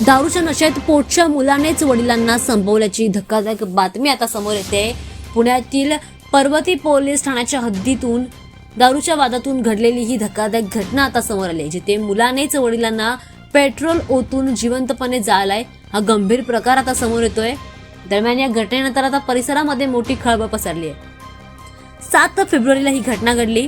दारूच्या नशेत पोटच्या मुलानेच वडिलांना संपवल्याची धक्कादायक बातमी आता समोर येते। पुण्यातील पर्वती पोलीस ठाण्याच्या हद्दीतून दारूच्या वादातून घडलेली ही धक्कादायक घटना आता समोर आली, जिथे मुलानेच वडिलांना पेट्रोल ओतून जिवंतपणे जाळलाय। हा गंभीर प्रकार आता समोर येतोय। दरम्यान या घटनेनंतर आता परिसरामध्ये मोठी खळबळ पसरली आहे। 7 फेब्रुवारीला ही घटना घडली।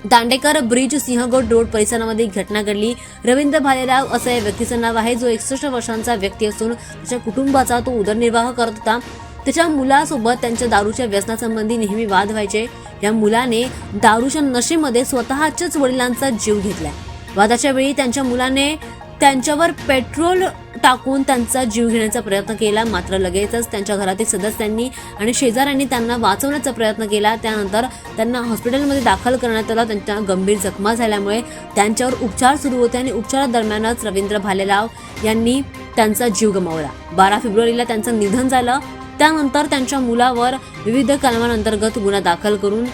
दांडेकर ब्रिज सिंहगड रोड परिसरामध्ये ही घटना घडली। रवींद्र भालेराव असं या व्यक्तीचं नाव आहे, जो 61 वर्षांचा व्यक्ती असून त्याच्या कुटुंबाचा तो उदरनिर्वाह करत होता। त्याच्या मुलासोबत त्यांच्या दारूच्या व्यसनासंबंधी नेहमी वाद व्हायचे। या मुलाने दारूच्या नशेमध्ये स्वतःच्याच वडिलांचा जीव घेतलाय। वादाच्या वेळी त्यांच्या मुलाने त्यांच्यावर पेट्रोल टाकून त्यांचा जीव घेण्याचा प्रयत्न केला, मात्र लगेचच त्यांच्या घरातील सदस्यांनी आणि शेजाऱ्यांनी त्यांना वाचवण्याचा प्रयत्न केला। त्यानंतर त्यांना हॉस्पिटलमध्ये दाखल करण्यात आलं। त्यांच्या गंभीर जखमा झाल्यामुळे त्यांच्यावर उपचार सुरू होते आणि उपचारादरम्यानच रवींद्र भालेराव यांनी त्यांचा जीव गमावला। 12 फेब्रुवारीला त्यांचं निधन झालं। त्यानंतर त्यांच्या मुलावर विविध कलमांअंतर्गत गुन्हा दाखल करून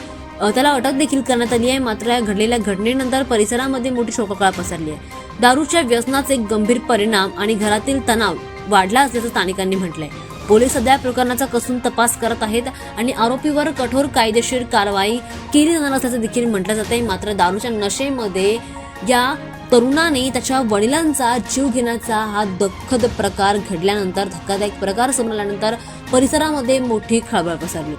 त्याला अटक देखील करण्यात आली आहे। मात्र या घडलेल्या घटनेनंतर परिसरामध्ये मोठी शोककळा पसरली आहे। दारूच्या व्यसनाचे एक गंभीर परिणाम आणि घरातील तणाव वाढला असल्याचं स्थानिकांनी म्हटलंय। पोलीस सध्या प्रकरणाचा कसून तपास करत आहेत आणि आरोपीवर कठोर कायदेशीर कारवाई केली जाणार असल्याचं देखील म्हटलं जातंय। मात्र दारूच्या नशेमध्ये या तरुणाने त्याच्या वडिलांचा जीव घेण्याचा हा दुःखद प्रकार घडल्यानंतर, धक्कादायक प्रकार समोर आल्यानंतर परिसरामध्ये मोठी खळबळ पसरली।